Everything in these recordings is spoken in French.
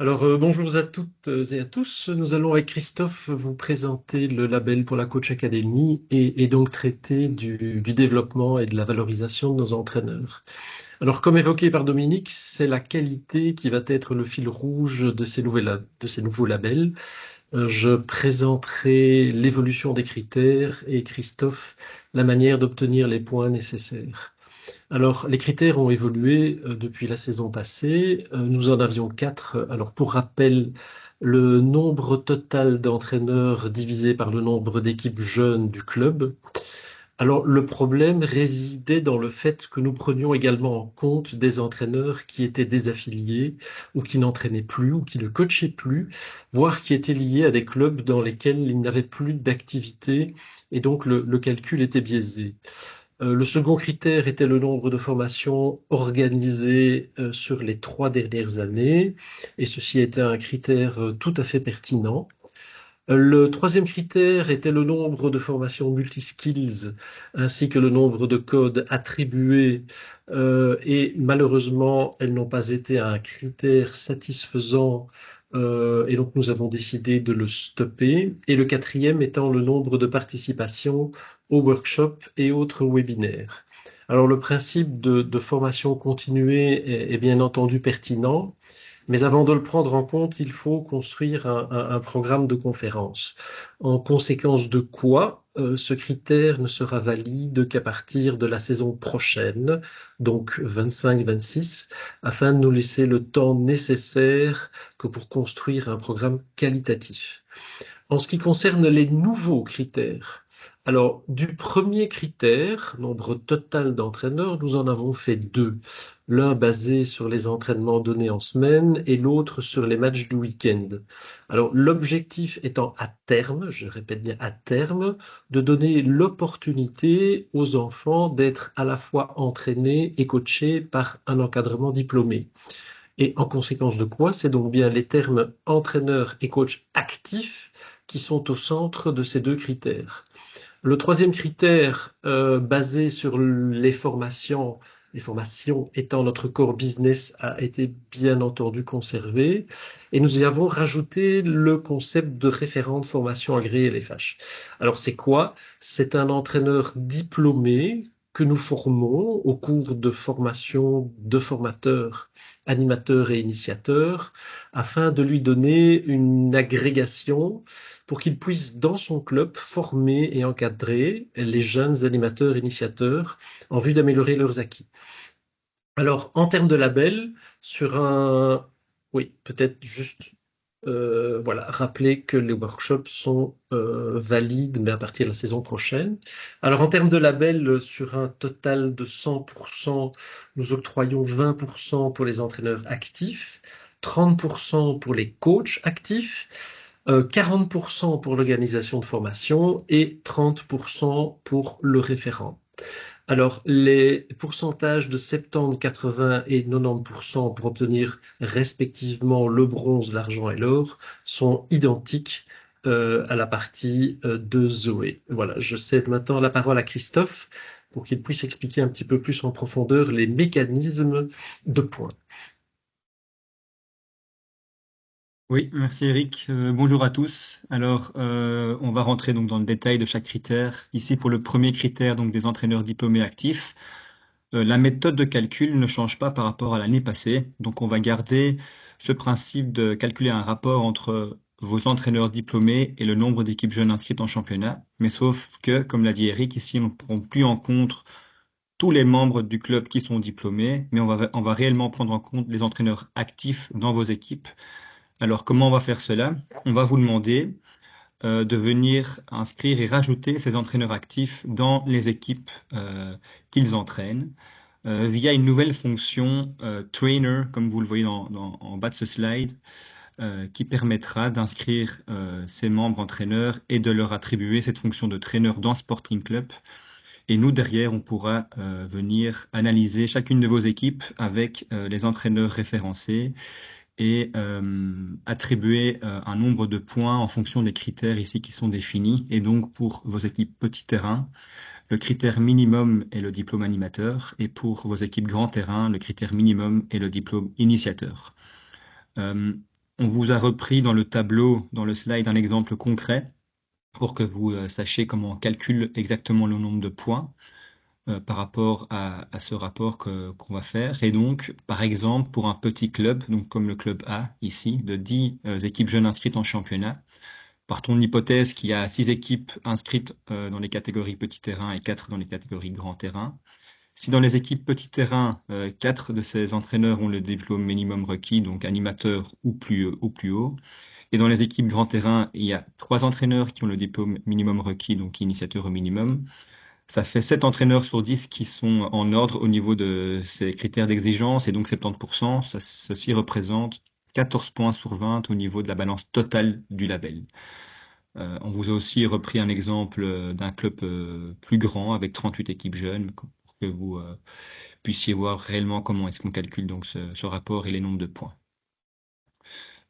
Bonjour à toutes et à tous. Nous allons avec Christophe vous présenter le label pour la Coach Academy et donc traiter du développement et de la valorisation de nos entraîneurs. Alors, comme évoqué par Dominique, c'est la qualité qui va être le fil rouge de de ces nouveaux labels. Je présenterai l'évolution des critères et Christophe la manière d'obtenir les points nécessaires. Alors, les critères ont évolué depuis la saison passée. Nous en avions quatre. Alors, pour rappel, le nombre total d'entraîneurs divisé par le nombre d'équipes jeunes du club. Alors, le problème résidait dans le fait que nous prenions également en compte des entraîneurs qui étaient désaffiliés ou qui n'entraînaient plus ou qui ne coachaient plus, voire qui étaient liés à des clubs dans lesquels il n'avait plus d'activité et donc le calcul était biaisé. Le second critère était le nombre de formations organisées sur les 3 dernières années, et ceci était un critère tout à fait pertinent. Le troisième critère était le nombre de formations multiskills ainsi que le nombre de codes attribués, et malheureusement, elles n'ont pas été un critère satisfaisant, et donc nous avons décidé de le stopper. Et le quatrième étant le nombre de participations aux workshops et autres webinaires. Alors le principe de formation continuée est bien entendu pertinent. Mais avant de le prendre en compte, il faut construire un programme de conférence. En conséquence de quoi, ce critère ne sera valide qu'à partir de la saison prochaine, donc 25-26, afin de nous laisser le temps nécessaire que pour construire un programme qualitatif. En ce qui concerne les nouveaux critères, alors du premier critère, nombre total d'entraîneurs, nous en avons fait deux. L'un basé sur les entraînements donnés en semaine et l'autre sur les matchs du week-end. Alors l'objectif étant à terme, je répète bien à terme, de donner l'opportunité aux enfants d'être à la fois entraînés et coachés par un encadrement diplômé. Et en conséquence de quoi, c'est donc bien les termes entraîneur et coach actif qui sont au centre de ces deux critères. Le troisième critère, basé sur les formations étant notre core business, a été bien entendu conservé. Et nous y avons rajouté le concept de référent de formation agréé LFH. Alors c'est quoi? C'est un entraîneur diplômé que nous formons au cours de formation de formateurs, animateurs et initiateurs, afin de lui donner une agrégation pour qu'il puisse, dans son club, former et encadrer les jeunes animateurs initiateurs en vue d'améliorer leurs acquis. Alors, en termes de label, sur un... Oui, peut-être juste voilà, rappeler que les workshops sont valides, mais à partir de la saison prochaine. Alors, en termes de label, sur un total de 100%, nous octroyons 20% pour les entraîneurs actifs, 30% pour les coachs actifs, 40% pour l'organisation de formation et 30% pour le référent. Alors, les pourcentages de 70, 80 et 90% pour obtenir respectivement le bronze, l'argent et l'or sont identiques à la partie de Zoé. Voilà, je cède maintenant la parole à Christophe pour qu'il puisse expliquer un petit peu plus en profondeur les mécanismes de points. Oui, merci Eric. Bonjour à tous. On va rentrer donc dans le détail de chaque critère. Ici, pour le premier critère, donc des entraîneurs diplômés actifs, la méthode de calcul ne change pas par rapport à l'année passée. Donc, on va garder ce principe de calculer un rapport entre vos entraîneurs diplômés et le nombre d'équipes jeunes inscrites en championnat. Mais sauf que, comme l'a dit Eric, ici, on ne prend plus en compte tous les membres du club qui sont diplômés, mais on va réellement prendre en compte les entraîneurs actifs dans vos équipes. Alors, comment on va faire cela? On va vous demander de venir inscrire et rajouter ces entraîneurs actifs dans les équipes qu'ils entraînent via une nouvelle fonction trainer, comme vous le voyez en bas de ce slide, qui permettra d'inscrire ces membres entraîneurs et de leur attribuer cette fonction de trainer dans Sporting Club. Et nous, derrière, on pourra venir analyser chacune de vos équipes avec les entraîneurs référencés et attribuer un nombre de points en fonction des critères ici qui sont définis. Et donc, pour vos équipes petit terrain, le critère minimum est le diplôme animateur. Et pour vos équipes grand terrain, le critère minimum est le diplôme initiateur. Euh, On vous a repris dans le tableau, dans le slide, un exemple concret pour que vous sachiez comment on calcule exactement le nombre de points par rapport à ce rapport qu'on va faire. Et donc, par exemple, pour un petit club, donc comme le club A ici, de 10 équipes jeunes inscrites en championnat, partons de l'hypothèse qu'il y a 6 équipes inscrites dans les catégories petit terrain et 4 dans les catégories grand terrain. Si dans les équipes petit terrain, 4 de ces entraîneurs ont le diplôme minimum requis, donc animateur ou plus haut, et dans les équipes grand terrain, il y a 3 entraîneurs qui ont le diplôme minimum requis, donc initiateur au minimum, ça fait 7 entraîneurs sur 10 qui sont en ordre au niveau de ces critères d'exigence, et donc 70%, ceci représente 14 points sur 20 au niveau de la balance totale du label. On vous a aussi repris un exemple d'un club plus grand avec 38 équipes jeunes pour que vous puissiez voir réellement comment est-ce qu'on calcule donc ce rapport et les nombres de points.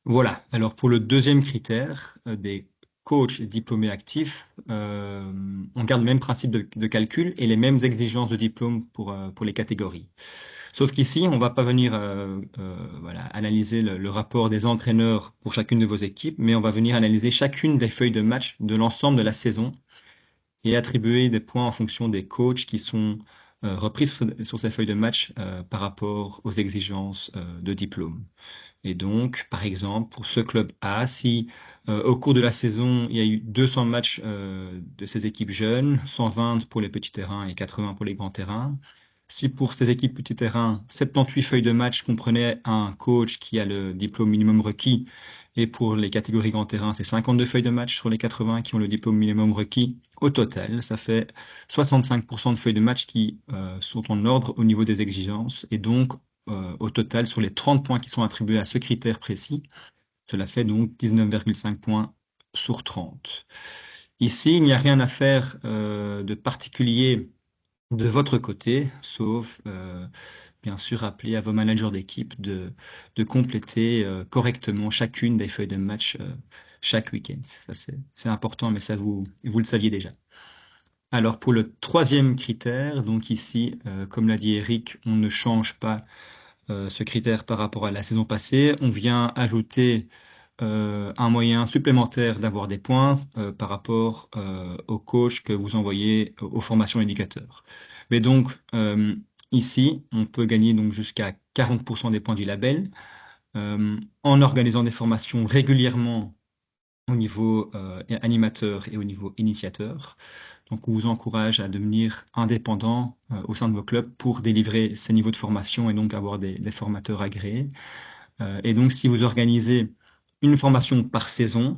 Voilà. Alors pour le deuxième critère des coachs diplômés actifs, on garde le même principe de calcul et les mêmes exigences de diplôme pour les catégories. Sauf qu'ici, on va pas venir voilà, analyser le rapport des entraîneurs pour chacune de vos équipes, mais on va venir analyser chacune des feuilles de match de l'ensemble de la saison et attribuer des points en fonction des coachs qui sont repris sur ces feuilles de match par rapport aux exigences de diplôme. Et donc, par exemple, pour ce club A, si au cours de la saison, il y a eu 200 matchs de ces équipes jeunes, 120 pour les petits terrains et 80 pour les grands terrains, si pour ces équipes petits terrains, 78 feuilles de match comprenaient un coach qui a le diplôme minimum requis, et pour les catégories grands terrains, c'est 52 feuilles de match sur les 80 qui ont le diplôme minimum requis, au total, ça fait 65% de feuilles de match qui sont en ordre au niveau des exigences, et donc au total, sur les 30 points qui sont attribués à ce critère précis, cela fait donc 19,5 points sur 30. Ici, il n'y a rien à faire de particulier de votre côté, sauf bien sûr rappeler à vos managers d'équipe de compléter correctement chacune des feuilles de match chaque week-end. Ça, c'est important, mais ça, vous le saviez déjà. Alors, pour le troisième critère, donc ici, comme l'a dit Eric, on ne change pas ce critère par rapport à la saison passée. On vient ajouter un moyen supplémentaire d'avoir des points par rapport au coach que vous envoyez aux formations éducateurs. Mais donc, ici, on peut gagner donc jusqu'à 40% des points du label en organisant des formations régulièrement au niveau animateur et au niveau initiateur. Donc, on vous encourage à devenir indépendant au sein de vos clubs pour délivrer ces niveaux de formation et donc avoir des formateurs agréés. Et donc, si vous organisez une formation par saison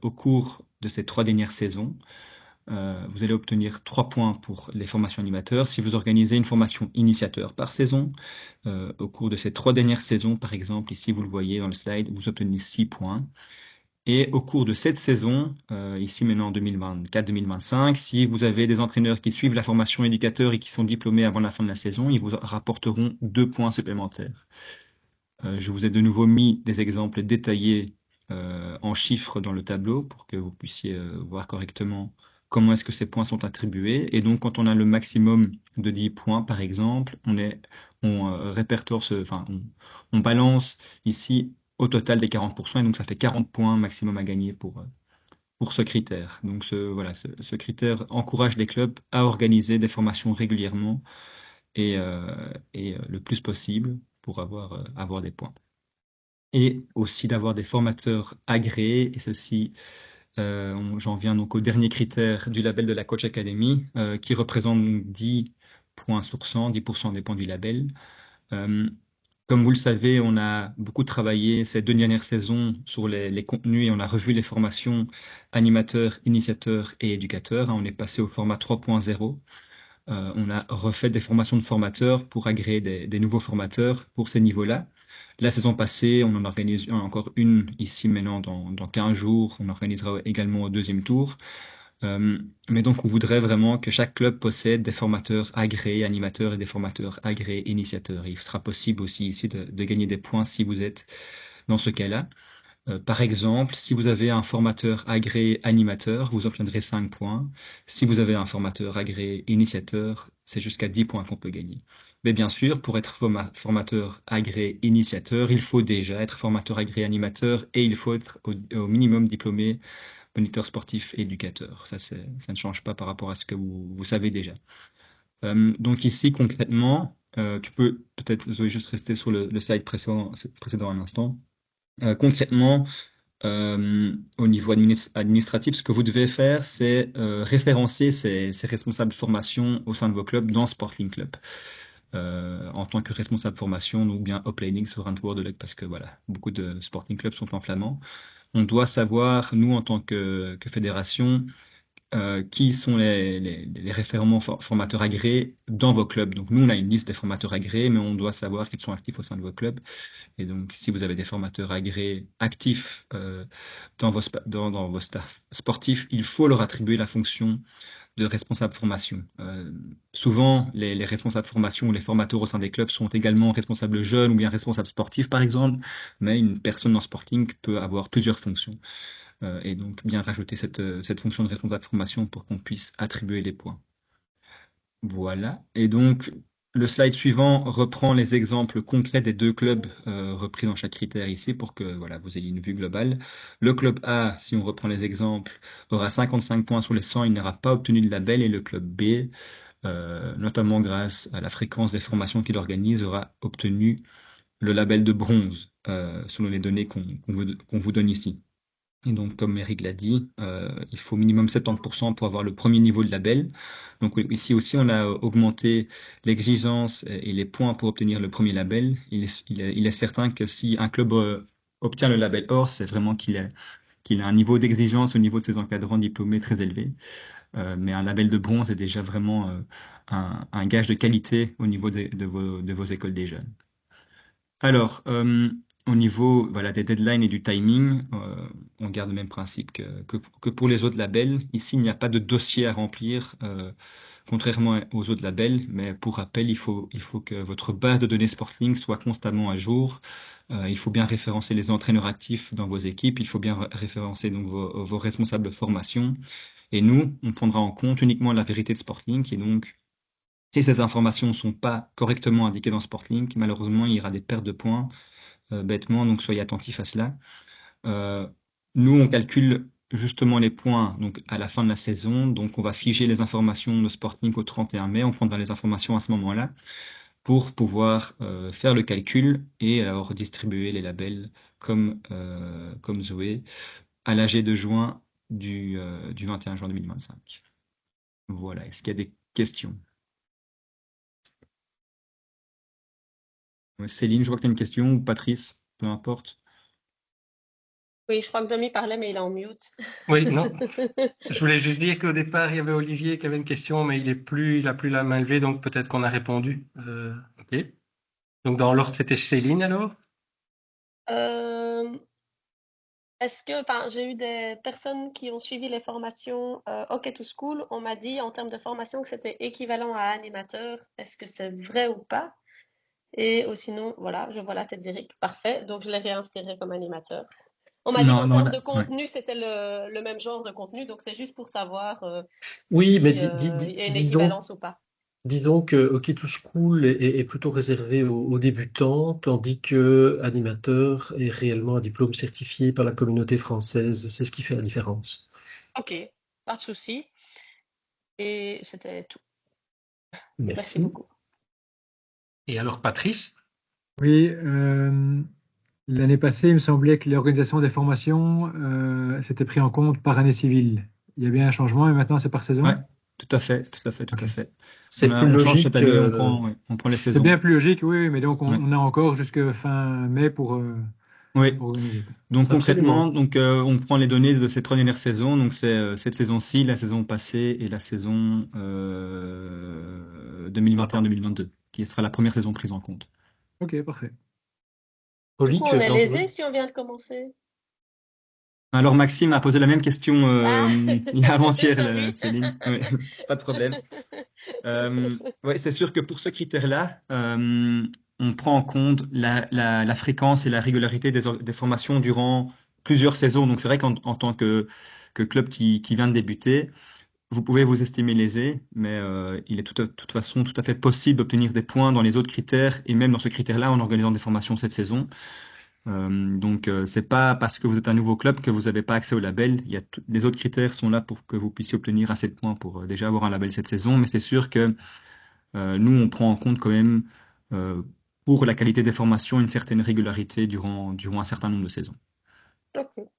au cours de ces 3 dernières saisons, vous allez obtenir 3 points pour les formations animateurs. Si vous organisez une formation initiateur par saison, au cours de ces 3 dernières saisons, par exemple, ici vous le voyez dans le slide, vous obtenez 6 points. Et au cours de cette saison, ici maintenant en 2024-2025, si vous avez des entraîneurs qui suivent la formation éducateur et qui sont diplômés avant la fin de la saison, ils vous rapporteront 2 points supplémentaires. Je vous ai de nouveau mis des exemples détaillés en chiffres dans le tableau pour que vous puissiez voir correctement comment est-ce que ces points sont attribués. Et donc, quand on a le maximum de 10 points, par exemple, on répertoire enfin, on balance ici au total des 40%, et donc ça fait 40 points maximum à gagner pour ce critère. Donc, voilà, ce critère encourage les clubs à organiser des formations régulièrement et le plus possible pour avoir des points. Et aussi d'avoir des formateurs agréés, et ceci, j'en viens donc au dernier critère du label de la Coach Academy, qui représente donc 10 points sur 100, 10% des points du label. Euh, Comme vous le savez, on a beaucoup travaillé ces 2 dernières saisons sur les contenus et on a revu les formations animateurs, initiateurs et éducateurs. On est passé au format 3.0. On a refait des formations de formateurs pour agréer des nouveaux formateurs pour ces niveaux-là. La saison passée, on en organise encore une ici maintenant dans 15 jours. On organisera également au deuxième tour. Mais donc, on voudrait vraiment que chaque club possède des formateurs agréés animateurs et des formateurs agréés initiateurs. Il sera possible aussi ici de gagner des points si vous êtes dans ce cas-là. Par exemple, si vous avez un formateur agréé animateur, vous obtiendrez 5 points. Si vous avez un formateur agréé initiateur, c'est jusqu'à 10 points qu'on peut gagner. Mais bien sûr, pour être formateur agréé initiateur, il faut déjà être formateur agréé animateur et il faut être au minimum diplômé moniteur sportif et éducateur. Ça ne change pas par rapport à ce que vous savez déjà. Donc ici, concrètement, tu peux peut-être, Zoé, juste rester sur le slide précédent un instant. Concrètement, au niveau administratif, ce que vous devez faire, c'est référencer ces responsables de formation au sein de vos clubs dans Sporting Club. En tant que responsable formation, ou bien Upleiding sur Antwoordelijk, parce que voilà, beaucoup de Sporting Clubs sont en flamand. On doit savoir, nous, en tant que fédération, qui sont les référents formateurs agréés dans vos clubs. Donc nous, on a une liste des formateurs agréés, mais on doit savoir qu'ils sont actifs au sein de vos clubs. Et donc, si vous avez des formateurs agréés actifs dans vos staffs sportifs, il faut leur attribuer la fonction de responsable formation. Souvent, les responsables formation ou les formateurs au sein des clubs sont également responsables jeunes ou bien responsables sportifs, par exemple, mais une personne en sporting peut avoir plusieurs fonctions. Et donc, bien rajouter cette fonction de responsable formation pour qu'on puisse attribuer les points. Voilà. Et donc, le slide suivant reprend les exemples concrets des deux clubs repris dans chaque critère ici pour que voilà, vous ayez une vue globale. Le club A, si on reprend les exemples, aura 55 points sur les 100, il n'aura pas obtenu de label. Et le club B, notamment grâce à la fréquence des formations qu'il organise, aura obtenu le label de bronze, selon les données qu'on vous donne ici. Et donc, comme Eric l'a dit, il faut minimum 70% pour avoir le premier niveau de label. Donc oui, ici aussi, on a augmenté l'exigence et les points pour obtenir le premier label. Il est certain que si un club obtient le label or, c'est vraiment qu'il a un niveau d'exigence au niveau de ses encadrants diplômés très élevé. Mais un label de bronze est déjà vraiment un gage de qualité au niveau de vos écoles des jeunes. Alors, au niveau voilà, des deadlines et du timing, on garde le même principe que pour les autres labels. Ici, il n'y a pas de dossier à remplir, contrairement aux autres labels. Mais pour rappel, il faut que votre base de données Sportlink soit constamment à jour. Il faut bien référencer les entraîneurs actifs dans vos équipes. Il faut bien référencer donc vos responsables de formation. Et nous, on prendra en compte uniquement la vérité de Sportlink. Et donc, si ces informations ne sont pas correctement indiquées dans Sportlink, malheureusement, il y aura des pertes de points bêtement, donc soyez attentifs à cela. Euh, Nous, on calcule justement les points donc à la fin de la saison, donc on va figer les informations de Sporting au 31 mai, on prendra les informations à ce moment-là pour pouvoir faire le calcul et alors distribuer les labels comme Zoé à l'AG de juin du 21 juin 2025. Voilà, est-ce qu'il y a des questions? Céline, je vois que tu as une question, ou Patrice, peu importe. Oui, je crois que Domi parlait, mais il est en mute. Oui, non. Je voulais juste dire qu'au départ, il y avait Olivier qui avait une question, mais il a plus la main levée, donc peut-être qu'on a répondu. Ok. Donc dans l'ordre, c'était Céline alors? Euh, Est-ce que, enfin, j'ai eu des personnes qui ont suivi les formations Hockey to School. On m'a dit en termes de formation que c'était équivalent à animateur. Est-ce que c'est vrai ou pas? Et ou sinon, voilà, je vois la tête d'Eric. Parfait. Donc je l'ai réinscrit comme animateur. On m'a dit Non, qu'en non, termes là, de ouais. contenu, c'était le même genre de contenu. Donc c'est juste pour savoir Oui, mais si il y a une disons, équivalence ou pas. disons que OK to School est plutôt réservé aux débutants, tandis que animateur est réellement un diplôme certifié par la communauté française. C'est ce qui fait la différence. Ok, pas de souci. Et c'était tout. Merci Merci. beaucoup. Et alors, Patrice? Oui, l'année passée, il me semblait que l'organisation des formations s'était pris en compte par année civile. Il y a bien un changement et maintenant c'est par Ouais, saison? tout à fait, tout à fait, tout Ok. à fait. C'est plus On change cette logique. année, ouais, on prend les C'est saisons. bien plus logique, oui, oui, mais donc Ouais. on a encore jusque fin mai Oui. pour organiser, quoi. Donc concrètement, Absolument. donc on prend les données de ces trois dernières saisons. Donc c'est cette saison-ci, la saison passée et la saison 2021-2022, qui sera la première saison prise en compte. Ok, parfait. Du coup, Oli, tu on est avais lésé encore... si on vient de commencer. Alors Maxime a posé la même question Ah, il y a avant-hier, sorry. Céline. Ouais, pas de problème. Ouais, c'est sûr que pour ce critère-là, on prend en compte la fréquence et la régularité des formations durant plusieurs saisons. Donc c'est vrai qu'en tant que club qui vient de débuter, vous pouvez vous estimer lésé, mais il est de toute façon tout à fait possible d'obtenir des points dans les autres critères et même dans ce critère-là en organisant des formations cette saison. Donc, c'est pas parce que vous êtes un nouveau club que vous n'avez pas accès au label. Les autres critères sont là pour que vous puissiez obtenir assez de points pour déjà avoir un label cette saison. Mais c'est sûr que nous, on prend en compte quand même euh, pour la qualité des formations une certaine régularité durant un certain nombre de saisons. Ok.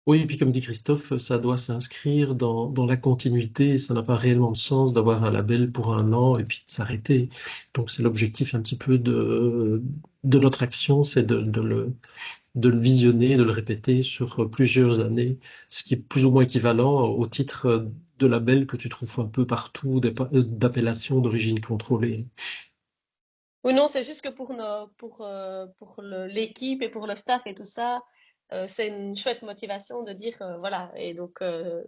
Oui, et puis comme dit Christophe, ça doit s'inscrire dans la continuité. Ça n'a pas réellement de sens d'avoir un label pour un an et puis de s'arrêter. Donc c'est l'objectif un petit peu de notre action, c'est de le visionner, de le répéter sur plusieurs années, ce qui est plus ou moins équivalent au titre de label que tu trouves un peu partout, d'appellation d'origine contrôlée. Oui, non, c'est juste que pour l'équipe et pour le staff et tout ça, c'est une chouette motivation de dire, voilà. Et donc,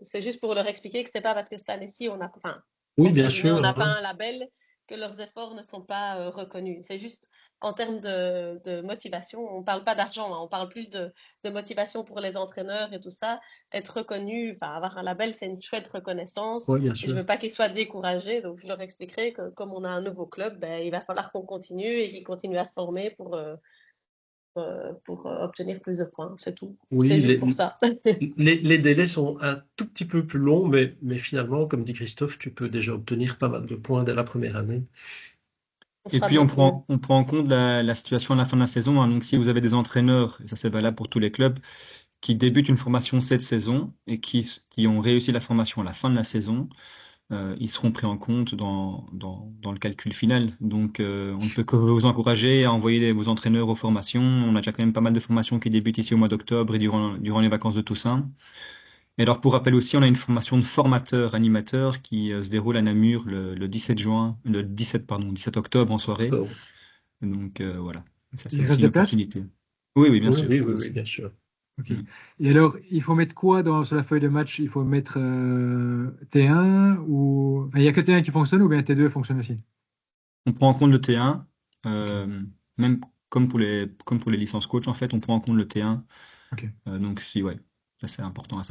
c'est juste pour leur expliquer que c'est pas parce que cette année-ci, on a, enfin, Oui, entre bien guillemets, on sûr, n'a pas hein. un label, que leurs efforts ne sont pas reconnus. C'est juste en termes de motivation, on parle pas d'argent, hein, on parle plus de motivation pour les entraîneurs et tout ça. Être reconnu, enfin, avoir un label, c'est une chouette reconnaissance. Oui, bien Et je sûr. veux pas qu'ils soient découragés, donc je leur expliquerai que comme on a un nouveau club, ben, il va falloir qu'on continue et qu'ils continuent à se former pour obtenir plus de points. C'est tout. C'est Oui, juste pour ça. les délais sont un tout petit peu plus longs, mais finalement, comme dit Christophe, tu peux déjà obtenir pas mal de points dès la première année. On Et fera puis, notre mieux. on prend en compte la situation à la fin de la saison, hein. Donc, si vous avez des entraîneurs, et ça c'est valable pour tous les clubs, qui débutent une formation cette saison et qui ont réussi la formation à la fin de la saison, ils seront pris en compte dans le calcul final. Donc, on ne peut que vous encourager à envoyer vos entraîneurs aux formations. On a déjà quand même pas mal de formations qui débutent ici au mois d'octobre et durant les vacances de Toussaint. Et alors, pour rappel aussi, on a une formation de formateur animateur qui se déroule à Namur le 17 juin, le 17, pardon, 17 octobre en soirée. D'accord. Donc, voilà. Ça, c'est Il aussi reste une des places? opportunité. Oui, oui, bien Oui, sûr, oui, oui, bien oui, sûr. bien sûr. Ok. Mm. Et alors, il faut mettre quoi sur la feuille de match? Il faut mettre T1 ou... Enfin, il n'y a que T1 qui fonctionne ou bien T2 fonctionne aussi? On prend en compte le T1, Ok. même comme pour les licences coach, en fait, on prend en compte le T1. Ok. Donc, si, ouais, ça c'est important à savoir.